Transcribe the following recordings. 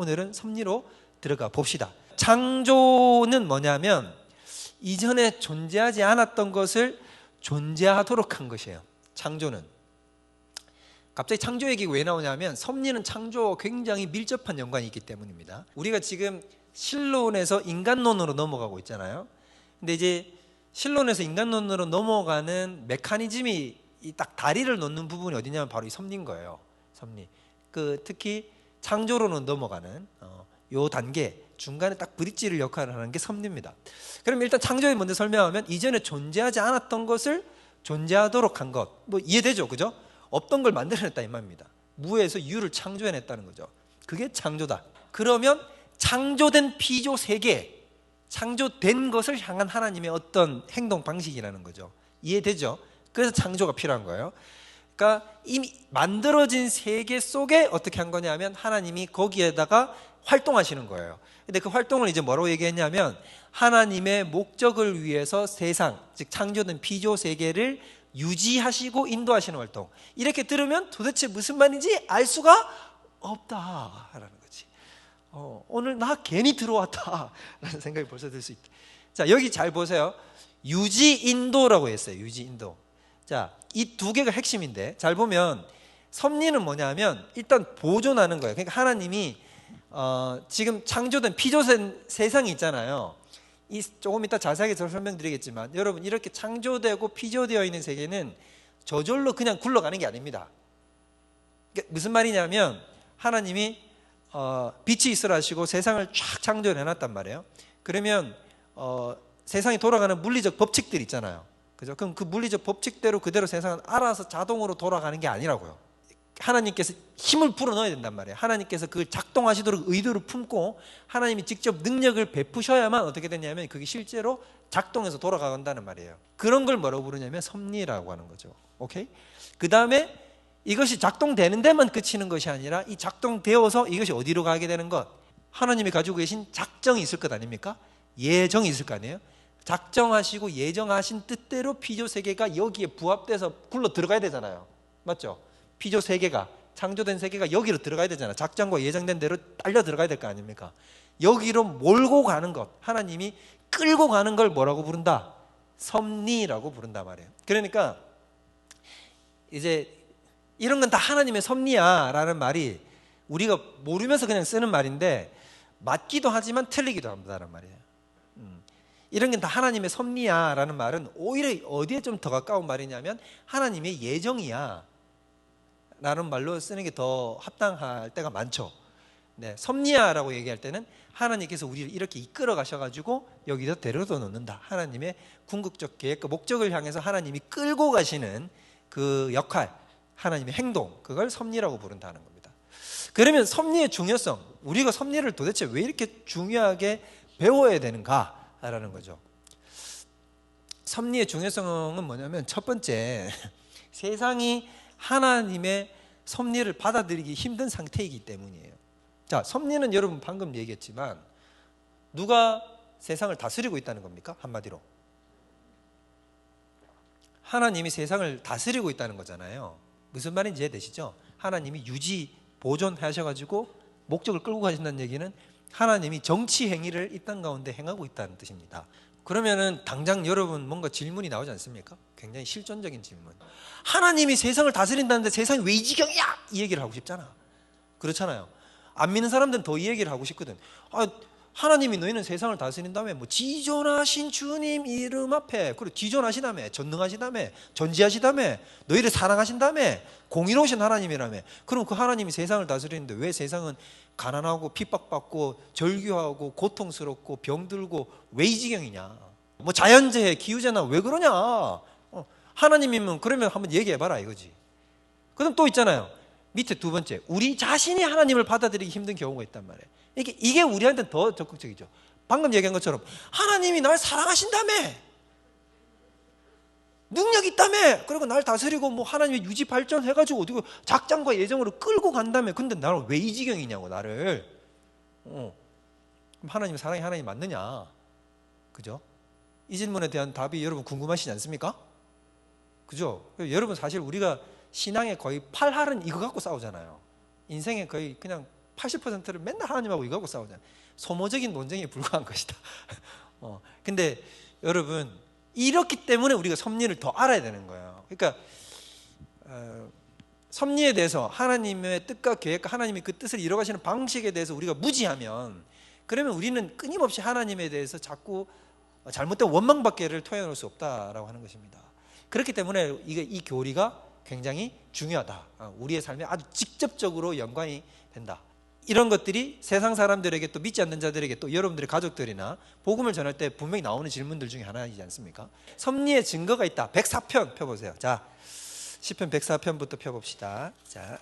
오늘은 섭리로 들어가 봅시다. 창조는 뭐냐면 이전에 존재하지 않았던 것을 존재하도록 한 것이에요. 창조는. 갑자기 창조 얘기가 왜 나오냐면 섭리는 창조와 굉장히 밀접한 연관이 있기 때문입니다. 우리가 지금 신론에서 인간론으로 넘어가고 있잖아요. 근데 이제 신론에서 인간론으로 넘어가는 메커니즘이 딱 다리를 놓는 부분이 어디냐면 바로 이 섭리인 거예요. 섭리. 특히 창조로는 넘어가는 요 단계 중간에 딱 브릿지를 역할을 하는 게 섭리입니다. 그럼 일단 창조에 먼저 설명하면 이전에 존재하지 않았던 것을 존재하도록 한 것. 뭐 이해되죠, 그죠? 없던 걸 만들어냈다 이 말입니다. 무에서 유를 창조해냈다는 거죠. 그게 창조다. 그러면 창조된 피조 세계, 창조된 것을 향한 하나님의 어떤 행동 방식이라는 거죠. 이해되죠? 그래서 창조가 필요한 거예요. 그러니까 이미 만들어진 세계 속에 어떻게 한 거냐면 하나님이 거기에다가 활동하시는 거예요. 근데 그 활동을 이제 뭐라고 얘기했냐면 하나님의 목적을 위해서 세상, 즉 창조된 피조 세계를 유지하시고 인도하시는 활동. 이렇게 들으면 도대체 무슨 말인지 알 수가 없다라는 거지. 오늘 나 괜히 들어왔다라는 생각이 벌써 들 수 있다. 자, 여기 잘 보세요. 유지인도라고 했어요. 유지인도. 자, 이 두 개가 핵심인데 잘 보면 섭리는 뭐냐면 일단 보존하는 거예요. 그러니까 하나님이 지금 창조된 피조된 세상이 있잖아요. 조금 이따 자세하게 설명드리겠지만 여러분 이렇게 창조되고 피조되어 있는 세계는 저절로 그냥 굴러가는 게 아닙니다. 그러니까 무슨 말이냐면 하나님이 빛이 있으라 하시고 세상을 쫙 창조해 놨단 말이에요. 그러면 세상이 돌아가는 물리적 법칙들 있잖아요. 그죠? 그럼 그 물리적 법칙대로 그대로 세상은 알아서 자동으로 돌아가는 게 아니라고요. 하나님께서 힘을 불어넣어야 된단 말이에요. 하나님께서 그걸 작동하시도록 의도를 품고 하나님이 직접 능력을 베푸셔야만 어떻게 되냐면 그게 실제로 작동해서 돌아간다는 말이에요. 그런 걸 뭐라고 부르냐면 섭리라고 하는 거죠. 오케이? 그 다음에 이것이 작동되는 데만 그치는 것이 아니라 이 작동되어서 이것이 어디로 가게 되는 것, 하나님이 가지고 계신 작정이 있을 것 아닙니까? 예정이 있을 거 아니에요? 작정하시고 예정하신 뜻대로 피조 세계가 여기에 부합돼서 굴러 들어가야 되잖아요. 맞죠? 피조 세계가, 창조된 세계가 여기로 들어가야 되잖아요. 작정과 예정된 대로 딸려 들어가야 될 거 아닙니까? 여기로 몰고 가는 것, 하나님이 끌고 가는 걸 뭐라고 부른다? 섭리라고 부른단 말이에요. 그러니까 이제 이런 건 다 하나님의 섭리야 라는 말이 우리가 모르면서 그냥 쓰는 말인데 맞기도 하지만 틀리기도 한다는 말이에요. 이런 게 다 하나님의 섭리야 라는 말은 오히려 어디에 좀 더 가까운 말이냐면 하나님의 예정이야 라는 말로 쓰는 게 더 합당할 때가 많죠. 네, 섭리야 라고 얘기할 때는 하나님께서 우리를 이렇게 이끌어 가셔가지고 여기서 데려다 놓는다. 하나님의 궁극적 계획과 목적을 향해서 하나님이 끌고 가시는 그 역할, 하나님의 행동, 그걸 섭리라고 부른다는 겁니다. 그러면 섭리의 중요성, 우리가 섭리를 도대체 왜 이렇게 중요하게 배워야 되는가라는 거죠. 섭리의 중요성은 뭐냐면 첫 번째, 세상이 하나님의 섭리를 받아들이기 힘든 상태이기 때문이에요. 자, 섭리는 여러분 방금 얘기했지만 누가 세상을 다스리고 있다는 겁니까? 한마디로 하나님이 세상을 다스리고 있다는 거잖아요. 무슨 말인지 이해되시죠? 하나님이 유지, 보존하셔가지고 목적을 끌고 가신다는 얘기는 하나님이 정치 행위를 이 땅 가운데 행하고 있다는 뜻입니다. 그러면은 당장 여러분 뭔가 질문이 나오지 않습니까? 굉장히 실존적인 질문. 하나님이 세상을 다스린다는데 세상이 왜 이 지경이야? 이 얘기를 하고 싶잖아. 그렇잖아요. 안 믿는 사람들은 더 이 얘기를 하고 싶거든. 하나님이 너희는 세상을 다스린다며, 뭐 지존하신 주님 이름 앞에, 그리고 지존하시다며, 전능하시다며, 전지하시다며, 너희를 사랑하신다며, 공의로우신 하나님이라며. 그럼 그 하나님이 세상을 다스리는데 왜 세상은 가난하고 핍박받고 절규하고 고통스럽고 병들고 왜 이 지경이냐? 뭐 자연재해, 기후재난 왜 그러냐? 하나님이면 그러면 한번 얘기해봐라 이거지. 그럼 또 있잖아요. 밑에 두 번째, 우리 자신이 하나님을 받아들이기 힘든 경우가 있단 말이에요. 이게 우리한테는 더 적극적이죠. 방금 얘기한 것처럼 하나님이 날 사랑하신다며, 능력 있다며, 그리고 날 다스리고 뭐 하나님의 유지 발전 해가지고 어디고 작정과 예정으로 끌고 간다며. 근데 나를 왜 이 지경이냐고 나를. 그럼 하나님 사랑이 하나님 맞느냐? 그죠? 이 질문에 대한 답이 여러분 궁금하시지 않습니까? 그죠? 여러분 사실 우리가 신앙의 거의 8할은 이거 갖고 싸우잖아요. 인생의 거의 그냥 80%를 맨날 하나님하고 이거하고 싸우잖아요. 소모적인 논쟁에 불과한 것이다. 근데 여러분, 이렇기 때문에 우리가 섭리를 더 알아야 되는 거예요. 그러니까 섭리에 대해서, 하나님의 뜻과 계획과 하나님이 그 뜻을 이뤄가시는 방식에 대해서 우리가 무지하면, 그러면 우리는 끊임없이 하나님에 대해서 자꾸 잘못된 원망밖에를 토해놓을 수 없다라고 하는 것입니다. 그렇기 때문에 이 교리가 굉장히 중요하다. 우리의 삶에 아주 직접적으로 연관이 된다. 이런 것들이 세상 사람들에게, 또 믿지 않는 자들에게, 또 여러분들의 가족들이나 복음을 전할 때 분명히 나오는 질문들 중에 하나이지 않습니까? 섭리의 증거가 있다. 104편 펴보세요. 자, 시편 104편부터 펴봅시다. 자,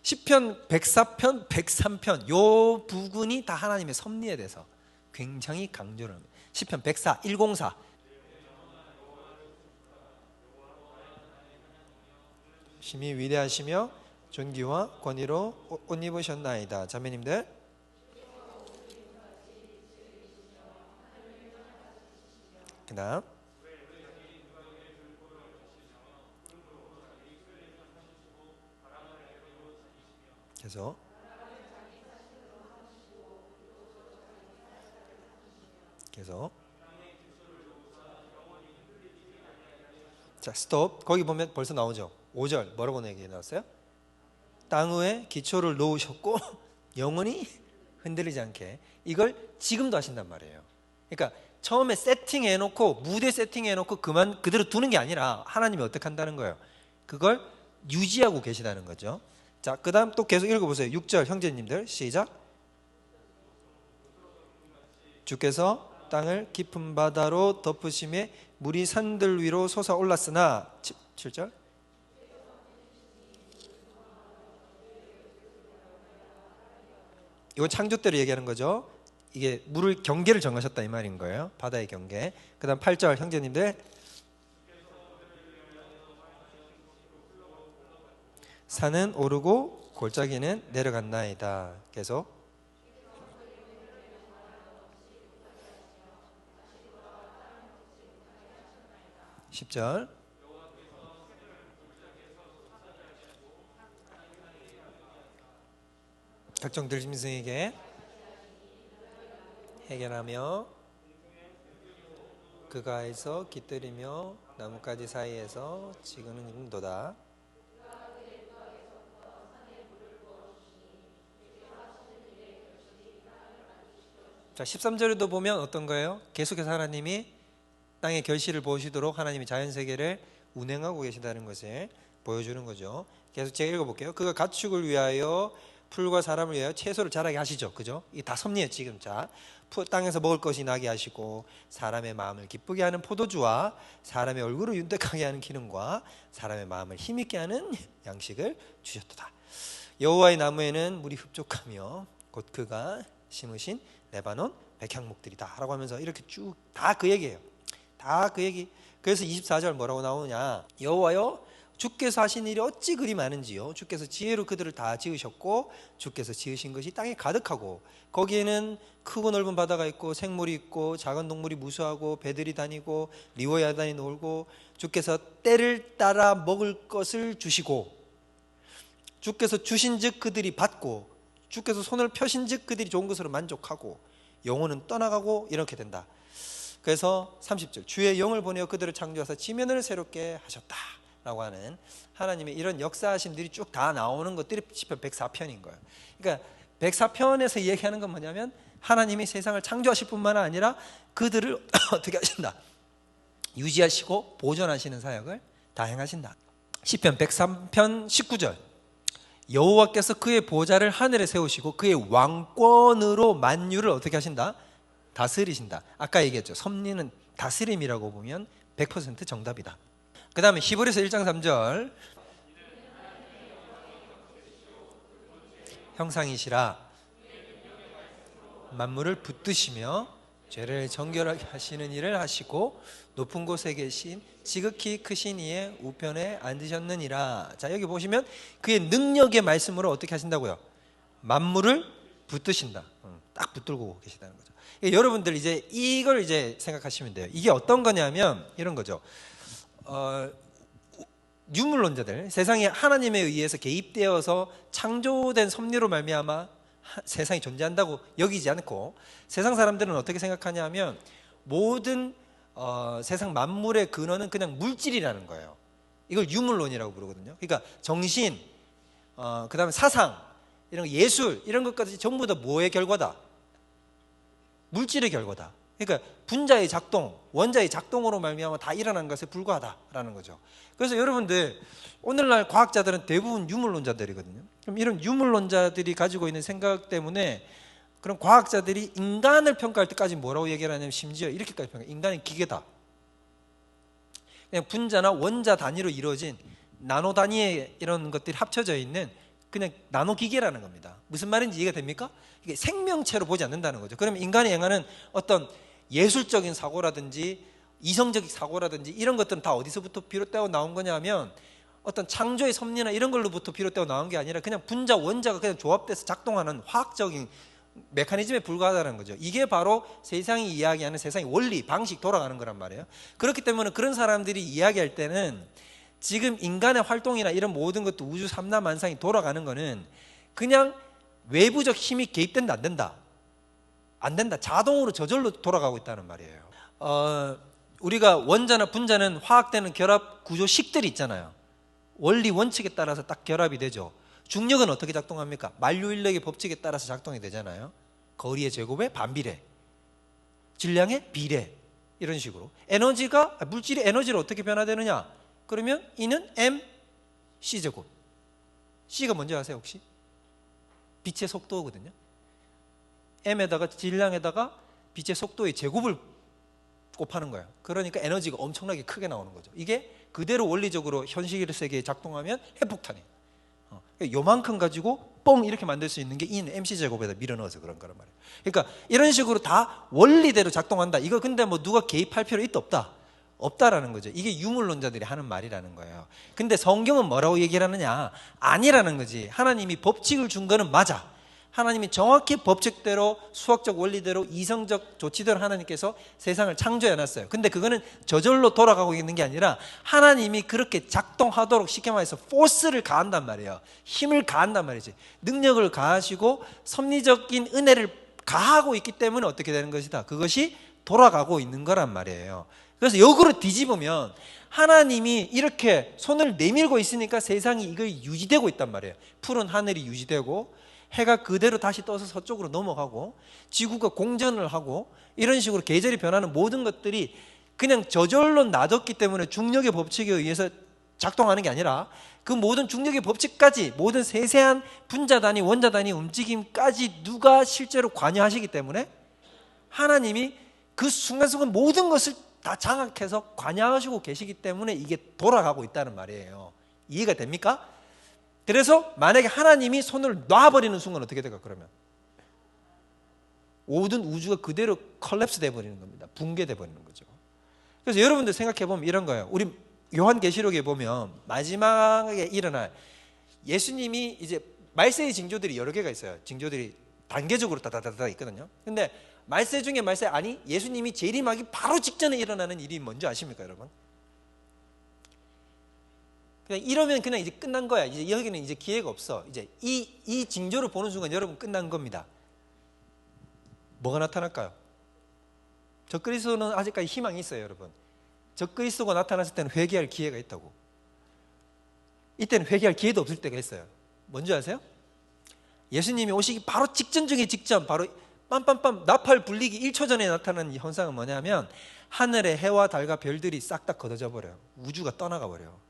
시편 104편, 103편 요 부분이 다 하나님의 섭리에 대해서 굉장히 강조를 합니다. 시편 104, 104. 심히 위대하시며 존귀와 권위로 옷 입으셨나이다. 자매님들, 그 다음 계속 자, 스톱. 거기 보면 벌써 나오죠. 5절 뭐라고 얘기해 놨어요? 땅 위에 기초를 놓으셨고 영원히 흔들리지 않게. 이걸 지금도 하신단 말이에요. 그러니까 처음에 세팅해 놓고, 무대 세팅해 놓고 그만 그대로 두는 게 아니라 하나님이 어떻게 한다는 거예요? 그걸 유지하고 계시다는 거죠. 자, 그 다음 또 계속 읽어보세요. 6절 형제님들 시작. 주께서 땅을 깊은 바다로 덮으심에 물이 산들 위로 솟아올랐으나 7절. 이건 창조 때를 얘기하는 거죠. 이게 물을 경계를 정하셨다 이 말인 거예요. 바다의 경계. 그 다음 8절 형제님들. 산은 오르고 골짜기는 내려갔나이다. 계속. (10절) 각종 들짐승에게 해결하며 그가에서 깃들이며 나뭇가지 사이에서 지그는도다. 자, 13절에도 보면 어떤 거예요? 계속해서 하나님이 땅의 결실을 보시도록 하나님이 자연세계를 운행하고 계시다는 것을 보여주는 거죠. 계속 제가 읽어볼게요. 그가 가축을 위하여 풀과 사람을 위하여 채소를 자라게 하시죠. 그죠? 이게 다 섭리예요. 지금. 자, 땅에서 먹을 것이 나게 하시고 사람의 마음을 기쁘게 하는 포도주와 사람의 얼굴을 윤택하게 하는 기름과 사람의 마음을 힘있게 하는 양식을 주셨도다. 여호와의 나무에는 물이 흡족하며 곧 그가 심으신 레바논 백향목들이다 라고 하면서 이렇게 쭉 다 그 얘기예요. 다 그 얘기. 그래서 24절 뭐라고 나오냐? 여호와여, 주께서 하신 일이 어찌 그리 많은지요. 주께서 지혜로 그들을 다 지으셨고 주께서 지으신 것이 땅에 가득하고 거기에는 크고 넓은 바다가 있고 생물이 있고 작은 동물이 무수하고 배들이 다니고 리워야단이 놀고 주께서 때를 따라 먹을 것을 주시고 주께서 주신즉 그들이 받고 주께서 손을 펴신즉 그들이 좋은 것으로 만족하고 영혼은 떠나가고 이렇게 된다. 그래서 30절 주의 영을 보내어 그들을 창조하사 지면을 새롭게 하셨다 라고 하는 하나님의 이런 역사하심들이 쭉 다 나오는 것들이 시편 104편인 거예요. 그러니까 104편에서 얘기하는 건 뭐냐면 하나님이 세상을 창조하실 뿐만 아니라 그들을 어떻게 하신다? 유지하시고 보존하시는 사역을 다 행하신다. 시편 103편 19절 여호와께서 그의 보좌를 하늘에 세우시고 그의 왕권으로 만유를 어떻게 하신다? 다스리신다. 아까 얘기했죠. 섭리는 다스림이라고 보면 100% 정답이다. 그 다음에 히브리서 1장 3절 형상이시라 만물을 붙드시며 죄를 정결하게 하시는 일을 하시고 높은 곳에 계신 지극히 크신 이의 우편에 앉으셨느니라. 자, 여기 보시면 그의 능력의 말씀으로 어떻게 하신다고요? 만물을 붙드신다. 딱 붙들고 계시다는 거죠. 여러분들 이제 이걸 이제 생각하시면 돼요. 이게 어떤 거냐면 이런 거죠. 유물론자들, 세상에 하나님에 의해서 개입되어서 창조된 섭리로 말미암아 세상이 존재한다고 여기지 않고, 세상 사람들은 어떻게 생각하냐면 모든 세상 만물의 근원은 그냥 물질이라는 거예요. 이걸 유물론이라고 부르거든요. 그러니까 정신, 그다음에 사상, 이런 예술, 이런 것까지 전부 다 뭐의 결과다? 물질의 결과다. 그러니까 분자의 작동, 원자의 작동으로 말미암아 다 일어난 것에 불과하다라는 거죠. 그래서 여러분들, 오늘날 과학자들은 대부분 유물론자들이거든요. 그럼 이런 유물론자들이 가지고 있는 생각 때문에 그런 과학자들이 인간을 평가할 때까지 뭐라고 얘기를 하냐면 심지어 이렇게까지 평가해요. 인간은 기계다. 그냥 분자나 원자 단위로 이루어진 나노 단위의 이런 것들이 합쳐져 있는 그냥 나노 기계라는 겁니다. 무슨 말인지 이해가 됩니까? 이게 생명체로 보지 않는다는 거죠. 그러면 인간이 행하는 어떤 예술적인 사고라든지 이성적인 사고라든지 이런 것들은 다 어디서부터 비롯되어 나온 거냐면 어떤 창조의 섭리나 이런 걸로부터 비롯되어 나온 게 아니라 그냥 분자, 원자가 그냥 조합돼서 작동하는 화학적인 메커니즘에 불과하다는 거죠. 이게 바로 세상이 이야기하는 세상의 원리, 방식, 돌아가는 거란 말이에요. 그렇기 때문에 그런 사람들이 이야기할 때는 지금 인간의 활동이나 이런 모든 것도 우주 삼라만상이 돌아가는 거는 그냥 외부적 힘이 개입된다, 안 된다? 안 된다. 자동으로 저절로 돌아가고 있다는 말이에요. 우리가 원자나 분자는 화학되는 결합 구조식들이 있잖아요. 원리 원칙에 따라서 딱 결합이 되죠. 중력은 어떻게 작동합니까? 만류인력의 법칙에 따라서 작동이 되잖아요. 거리의 제곱에 반비례, 질량의 비례, 이런 식으로. 에너지가, 물질이 에너지로 어떻게 변화되느냐? 그러면 E는 mc 제곱. C가 뭔지 아세요 혹시? 빛의 속도거든요. m에다가 질량에다가 빛의 속도의 제곱을 곱하는 거예요. 그러니까 에너지가 엄청나게 크게 나오는 거죠. 이게 그대로 원리적으로 현실 세계에 작동하면 핵폭탄이에요. 요만큼 가지고 뻥 이렇게 만들 수 있는 게 E는 mc제곱에다 밀어넣어서 그런 거란 말이에요. 그러니까 이런 식으로 다 원리대로 작동한다. 이거 근데 뭐 누가 개입할 필요 있다 없다? 없다라는 거죠. 이게 유물론자들이 하는 말이라는 거예요. 근데 성경은 뭐라고 얘기를 하느냐? 아니라는 거지. 하나님이 법칙을 준 거는 맞아. 하나님이 정확히 법칙대로, 수학적 원리대로, 이성적 조치대로 하나님께서 세상을 창조해 놨어요. 근데 그거는 저절로 돌아가고 있는 게 아니라 하나님이 그렇게 작동하도록 쉽게 말해서 포스를 가한단 말이에요. 힘을 가한단 말이지. 능력을 가하시고 섭리적인 은혜를 가하고 있기 때문에 어떻게 되는 것이다? 그것이 돌아가고 있는 거란 말이에요. 그래서 역으로 뒤집으면 하나님이 이렇게 손을 내밀고 있으니까 세상이 이거 유지되고 있단 말이에요. 푸른 하늘이 유지되고 해가 그대로 다시 떠서 서쪽으로 넘어가고 지구가 공전을 하고 이런 식으로 계절이 변하는 모든 것들이 그냥 저절로 놔뒀기 때문에 중력의 법칙에 의해서 작동하는 게 아니라 그 모든 중력의 법칙까지 모든 세세한 분자 단위, 원자 단위 움직임까지 누가 실제로 관여하시기 때문에 하나님이 그 순간순간 모든 것을 다 장악해서 관여하시고 계시기 때문에 이게 돌아가고 있다는 말이에요. 이해가 됩니까? 그래서 만약에 하나님이 손을 놔버리는 순간 어떻게 될까? 그러면 모든 우주가 그대로 컬랩스 돼버리는 겁니다. 붕괴돼 버리는 거죠. 그래서 여러분들 생각해보면 이런 거예요. 우리 요한계시록에 보면 마지막에 일어날 예수님이 이제 말세의 징조들이 여러 개가 있어요. 징조들이 단계적으로 다다다다 있거든요. 근데 말세 중에 말세, 아니 예수님이 재림하기 바로 직전에 일어나는 일이 뭔지 아십니까 여러분? 그냥 이러면 그냥 이제 끝난 거야. 이제 여기는 이제 기회가 없어. 이제 이 징조를 보는 순간 여러분 끝난 겁니다. 뭐가 나타날까요? 적그리스도는 아직까지 희망이 있어요, 여러분. 적그리스도가 나타났을 때는 회개할 기회가 있다고. 이때는 회개할 기회도 없을 때가 있어요. 뭔지 아세요? 예수님이 오시기 바로 직전 중에 직전, 바로 빰빰빰 나팔 불리기 1초 전에 나타나는 이 현상은 뭐냐면 하늘의 해와 달과 별들이 싹 다 걷어져 버려요. 우주가 떠나가 버려요.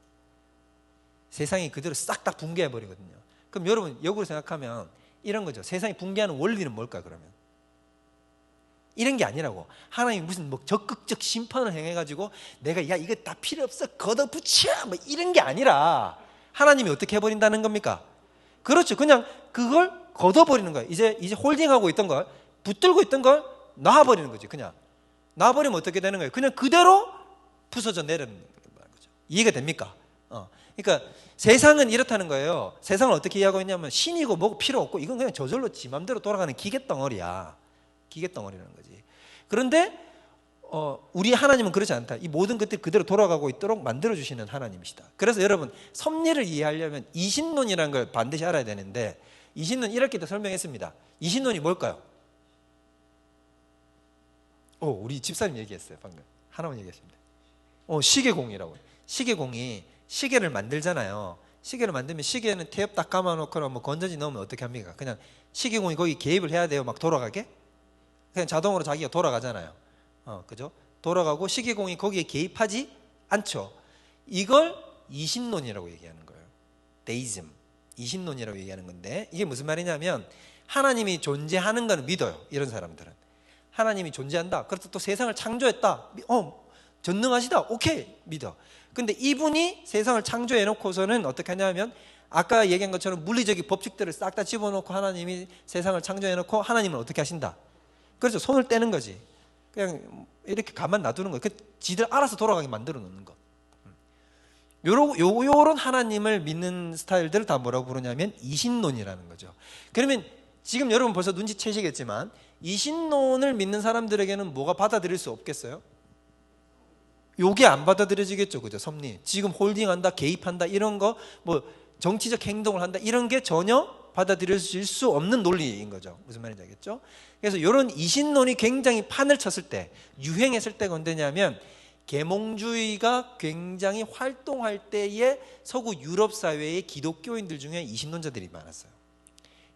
세상이 그대로 싹 다 붕괴해 버리거든요. 그럼 여러분 역으로 생각하면 이런 거죠. 세상이 붕괴하는 원리는 뭘까 그러면? 이런 게 아니라고. 하나님이 무슨 뭐 적극적 심판을 행해가지고 내가 야 이거 다 필요 없어 걷어붙여 뭐 이런 게 아니라 하나님이 어떻게 해버린다는 겁니까? 그렇죠. 그냥 그걸 걷어버리는 거예요. 이제 홀딩하고 있던 걸, 붙들고 있던 걸 놔버리는 거지. 그냥 놔버리면 어떻게 되는 거예요? 그냥 그대로 부서져 내리는 거죠. 이해가 됩니까? 그러니까 세상은 이렇다는 거예요. 세상을 어떻게 이해하고 있냐면 신이고 뭐고 필요 없고 이건 그냥 저절로 지 맘대로 돌아가는 기계덩어리야. 기계덩어리라는 거지. 그런데 우리 하나님은 그렇지 않다. 이 모든 것들이 그대로 돌아가고 있도록 만들어주시는 하나님이시다. 그래서 여러분 섭리를 이해하려면 이신론이라는 걸 반드시 알아야 되는데 이신론 이렇게 또 설명했습니다. 이신론이 뭘까요? 우리 집사님 얘기했어요. 방금 하나만 얘기했습니다. 시계공이라고. 시계공이 시계를 만들잖아요. 시계를 만들면 시계는 테이프 딱 감아놓거나 뭐 건전지 넣으면 어떻게 합니까? 그냥 시계공이 거기 개입을 해야 돼요. 막 돌아가게? 그냥 자동으로 자기가 돌아가잖아요. 그죠? 돌아가고 시계공이 거기에 개입하지 않죠. 이걸 이신론이라고 얘기하는 거예요. 데이즘, 이신론이라고 얘기하는 건데, 이게 무슨 말이냐면 하나님이 존재하는 건 믿어요. 이런 사람들은 하나님이 존재한다. 그래서 또 세상을 창조했다. 전능하시다. 오케이, 믿어. 근데 이분이 세상을 창조해 놓고서는 어떻게 하냐면 아까 얘기한 것처럼 물리적인 법칙들을 싹 다 집어넣고 하나님이 세상을 창조해 놓고 하나님은 어떻게 하신다. 그렇죠. 손을 떼는 거지. 그냥 이렇게 가만 놔두는 거예요. 지들 알아서 돌아가게 만들어 놓는 거. 요런 하나님을 믿는 스타일들을 다 뭐라고 부르냐면 이신론이라는 거죠. 그러면 지금 여러분 벌써 눈치채시겠지만 이신론을 믿는 사람들에게는 뭐가 받아들일 수 없겠어요? 요게 안 받아들여지겠죠. 그죠? 섭리. 지금 홀딩한다, 개입한다, 이런 거, 뭐 정치적 행동을 한다, 이런 게 전혀 받아들여질 수 없는 논리인 거죠. 무슨 말인지 알겠죠? 그래서 이런 이신론이 굉장히 판을 쳤을 때, 유행했을 때가 언제냐면 계몽주의가 굉장히 활동할 때의 서구 유럽 사회의 기독교인들 중에 이신론자들이 많았어요.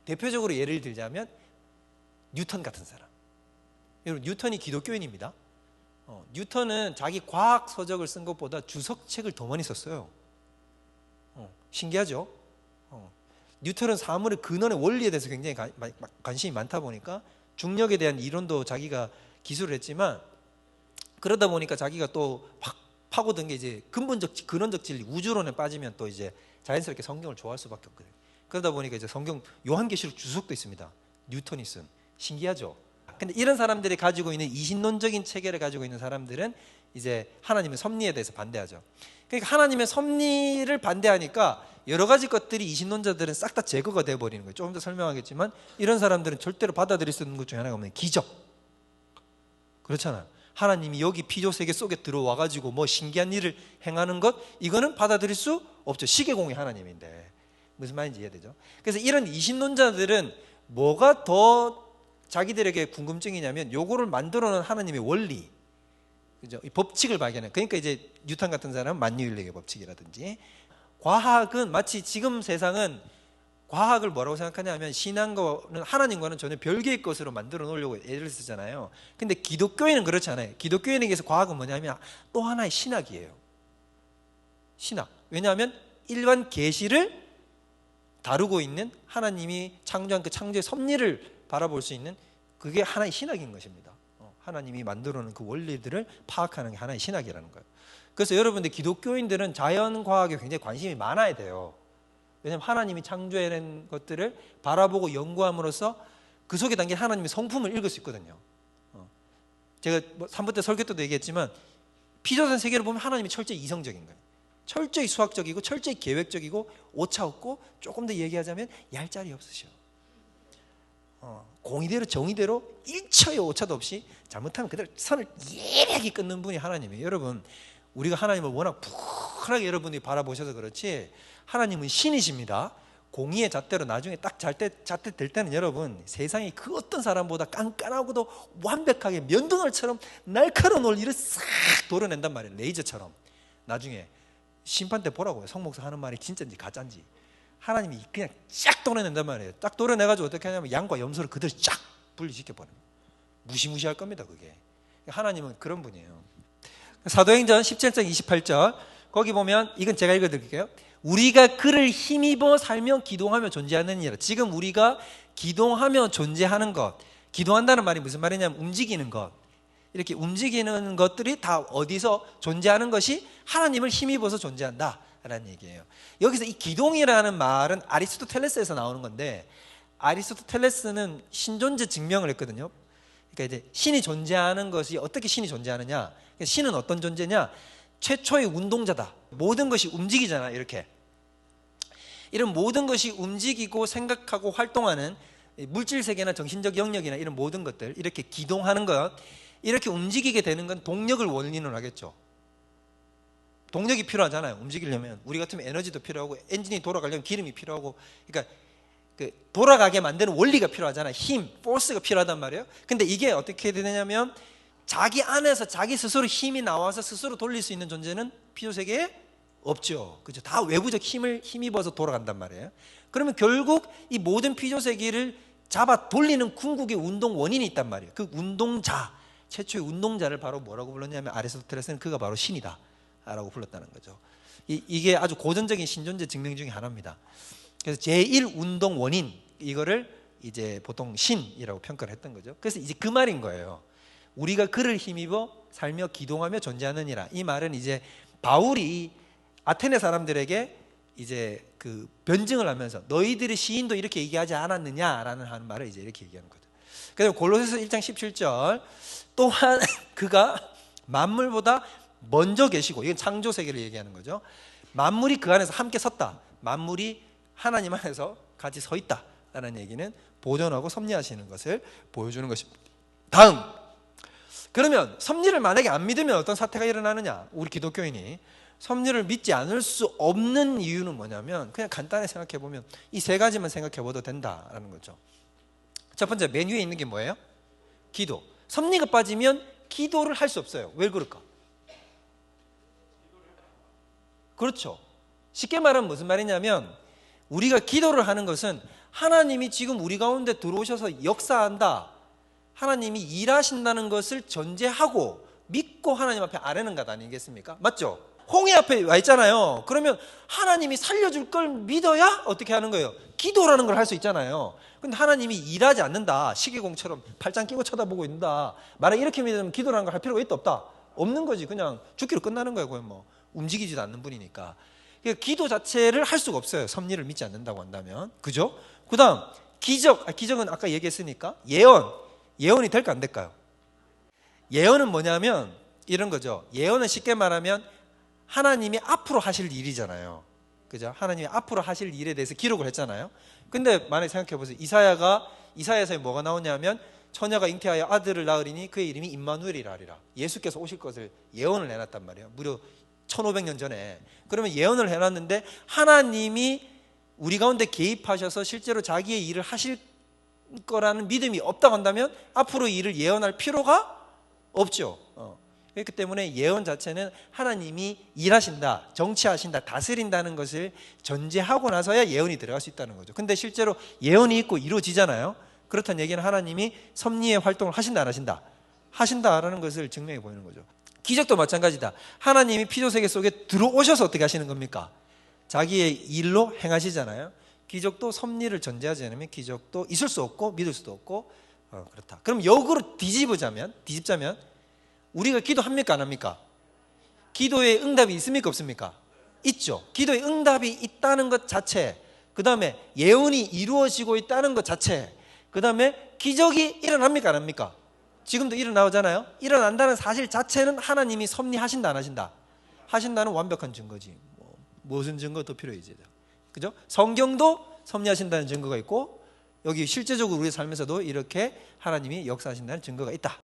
대표적으로 예를 들자면 뉴턴 같은 사람. 여러분, 뉴턴이 기독교인입니다. 뉴턴은 자기 과학 서적을 쓴 것보다 주석책을 더 많이 썼어요. 신기하죠? 뉴턴은 사물의 근원의 원리에 대해서 굉장히 관심이 많다 보니까 중력에 대한 이론도 자기가 기술을 했지만, 그러다 보니까 자기가 또 확 파고든 게 이제 근원적 진리, 우주론에 빠지면 또 이제 자연스럽게 성경을 좋아할 수밖에 없거든요. 그러다 보니까 이제 성경 요한계시록 주석도 있습니다. 뉴턴이 쓴. 신기하죠? 근데 이런 사람들이 가지고 있는 이신론적인 체계를 가지고 있는 사람들은 이제 하나님의 섭리에 대해서 반대하죠. 그러니까 하나님의 섭리를 반대하니까 여러 가지 것들이 이신론자들은 싹 다 제거가 돼버리는 거예요. 조금 더 설명하겠지만 이런 사람들은 절대로 받아들일 수 있는 것 중에 하나가 뭐냐, 기적. 그렇잖아요. 하나님이 여기 피조 세계 속에 들어와 가지고 뭐 신기한 일을 행하는 것, 이거는 받아들일 수 없죠. 시계공이 하나님인데. 무슨 말인지 이해되죠? 그래서 이런 이신론자들은 뭐가 더 자기들에게 궁금증이냐면 요거를 만들어 놓은 하나님의 원리, 그죠? 이 법칙을 발견해. 그러니까 이제 뉴턴 같은 사람은 만유인력의 법칙이라든지, 과학은 마치 지금 세상은 과학을 뭐라고 생각하냐면 신앙과는, 하나님과는 전혀 별개의 것으로 만들어 놓으려고 애를 쓰잖아요. 근데 기독교인은 그렇지 않아요. 기독교인에게서 과학은 뭐냐면 또 하나의 신학이에요. 신학. 왜냐하면 일반 계시를 다루고 있는 하나님이 창조한 그 창조의 섭리를 바라볼 수 있는, 그게 하나의 신학인 것입니다. 하나님이 만들어 놓은 그 원리들을 파악하는 게 하나의 신학이라는 거예요. 그래서 여러분들 기독교인들은 자연과학에 굉장히 관심이 많아야 돼요. 왜냐하면 하나님이 창조해낸 것들을 바라보고 연구함으로써 그 속에 담긴 하나님의 성품을 읽을 수 있거든요. 제가 3부 때 설교 때도 얘기했지만 피조된 세계를 보면 하나님이 철저히 이성적인 거예요. 철저히 수학적이고 철저히 계획적이고 오차 없고, 조금 더 얘기하자면 얄짤이 없으셔. 공의대로 정의대로 일초의 오차도 없이 잘못하면 그대로 선을 예리하게 끊는 분이 하나님이에요. 여러분, 우리가 하나님을 워낙 푸근하게 여러분이 바라보셔서 그렇지, 하나님은 신이십니다. 공의의 잣대로 나중에 딱 잣대 될 때는 여러분, 세상에 그 어떤 사람보다 깐깐하고도 완벽하게 면도날처럼 날카로운 원리를 싹 도려낸단 말이에요. 레이저처럼. 나중에 심판 때 보라고요. 성목사 하는 말이 진짜인지 가짜인지. 하나님이 그냥 쫙 도려낸단 말이에요. 딱 도려내가지고 어떻게 하냐면 양과 염소를 그대로 쫙 분리시켜버려요. 무시무시할 겁니다, 그게. 하나님은 그런 분이에요. 사도행전 17장 28절 거기 보면, 이건 제가 읽어드릴게요. 우리가 그를 힘입어 살며 기도하며 존재하느니라. 지금 우리가 기도하며 존재하는 것, 기도한다는 말이 무슨 말이냐면 움직이는 것, 이렇게 움직이는 것들이 다 어디서 존재하는 것이 하나님을 힘입어서 존재한다 라는 얘기예요. 여기서 이 기동이라는 말은 아리스토텔레스에서 나오는 건데, 아리스토텔레스는 신존재 증명을 했거든요. 그러니까 이제 신이 존재하는 것이, 어떻게 신이 존재하느냐, 신은 어떤 존재냐, 최초의 운동자다. 모든 것이 움직이잖아. 이렇게 이런 모든 것이 움직이고 생각하고 활동하는 물질 세계나 정신적 영역이나 이런 모든 것들, 이렇게 기동하는 것, 이렇게 움직이게 되는 건 동력을 원인으로 하겠죠. 동력이 필요하잖아요. 움직이려면 우리 같으면 에너지도 필요하고 엔진이 돌아가려면 기름이 필요하고, 그러니까 돌아가게 만드는 원리가 필요하잖아요. 힘, 포스가 필요하단 말이에요. 근데 이게 어떻게 되냐면 자기 안에서 자기 스스로 힘이 나와서 스스로 돌릴 수 있는 존재는 피조세계에 없죠. 그죠? 다 외부적 힘을 힘입어서 돌아간단 말이에요. 그러면 결국 이 모든 피조세계를 잡아 돌리는 궁극의 운동 원인이 있단 말이에요. 그 운동자, 최초의 운동자를 바로 뭐라고 불렀냐면 아리스토텔레스는 그가 바로 신이다 라고 불렀다는 거죠. 이게 아주 고전적인 신존재 증명 중에 하나입니다. 그래서 제1운동 원인, 이거를 이제 보통 신이라고 평가를 했던 거죠. 그래서 이제 그 말인 거예요. 우리가 그를 힘입어 살며 기동하며 존재하느니라. 이 말은 이제 바울이 아테네 사람들에게 이제 그 변증을 하면서 너희들의 시인도 이렇게 얘기하지 않았느냐라는 하는 말을 이제 이렇게 얘기하는 거죠. 그래서 골로새서 1장 17절 또한 그가 만물보다 먼저 계시고, 이건 창조 세계를 얘기하는 거죠. 만물이 그 안에서 함께 섰다. 만물이 하나님 안에서 같이 서 있다라는 얘기는 보존하고 섭리하시는 것을 보여주는 것입니다. 다음, 그러면 섭리를 만약에 안 믿으면 어떤 사태가 일어나느냐? 우리 기독교인이 섭리를 믿지 않을 수 없는 이유는 뭐냐면 그냥 간단히 생각해 보면 이 세 가지만 생각해 봐도 된다라는 거죠. 첫 번째, 맨 위에 있는 게 뭐예요? 기도. 섭리가 빠지면 기도를 할 수 없어요. 왜 그럴까? 그렇죠. 쉽게 말하면 무슨 말이냐면 우리가 기도를 하는 것은 하나님이 지금 우리 가운데 들어오셔서 역사한다, 하나님이 일하신다는 것을 전제하고 믿고 하나님 앞에 아뢰는 것 아니겠습니까? 맞죠? 홍해 앞에 와 있잖아요. 그러면 하나님이 살려줄 걸 믿어야 어떻게 하는 거예요? 기도라는 걸 할 수 있잖아요. 근데 하나님이 일하지 않는다, 시계공처럼 팔짱 끼고 쳐다보고 있는다, 만약 이렇게 믿으면 기도라는 걸 할 필요가 있다 없다? 없는 거지. 그냥 죽기로 끝나는 거예요. 그냥 뭐 움직이지도 않는 분이니까. 기도 자체를 할 수가 없어요. 섭리를 믿지 않는다고 한다면. 그죠? 그 다음 기적은 아까 얘기했으니까 예언이 될까 안 될까요? 예언은 뭐냐면 이런 거죠. 예언은 쉽게 말하면 하나님이 앞으로 하실 일이잖아요. 그죠? 하나님이 앞으로 하실 일에 대해서 기록을 했잖아요. 근데 만약에 생각해 보세요. 이사야서에 뭐가 나오냐면 처녀가 잉태하여 아들을 낳으리니 그의 이름이 임마누엘이라 하리라. 예수께서 오실 것을 예언을 해놨단 말이에요. 무려 1500년 전에. 그러면 예언을 해놨는데 하나님이 우리 가운데 개입하셔서 실제로 자기의 일을 하실 거라는 믿음이 없다고 한다면 앞으로 일을 예언할 필요가 없죠. 그렇기 때문에 예언 자체는 하나님이 일하신다, 정치하신다, 다스린다는 것을 전제하고 나서야 예언이 들어갈 수 있다는 거죠. 근데 실제로 예언이 있고 이루어지잖아요. 그렇다는 얘기는 하나님이 섭리의 활동을 하신다 안 하신다? 하신다라는 것을 증명해 보이는 거죠. 기적도 마찬가지다. 하나님이 피조세계 속에 들어오셔서 어떻게 하시는 겁니까? 자기의 일로 행하시잖아요. 기적도 섭리를 전제하지 않으면 기적도 있을 수 없고 믿을 수도 없고 그렇다. 그럼 역으로 뒤집자면 우리가 기도합니까 안 합니까? 기도에 응답이 있습니까 없습니까? 있죠. 기도에 응답이 있다는 것 자체, 그 다음에 예언이 이루어지고 있다는 것 자체, 그 다음에 기적이 일어납니까 안 합니까? 지금도 일어나잖아요. 일어난다는 사실 자체는 하나님이 섭리하신다 안 하신다? 하신다는 완벽한 증거지. 무슨 증거 더 필요해지죠? 그죠? 성경도 섭리하신다는 증거가 있고 여기 실제적으로 우리 삶에서도 이렇게 하나님이 역사하신다는 증거가 있다.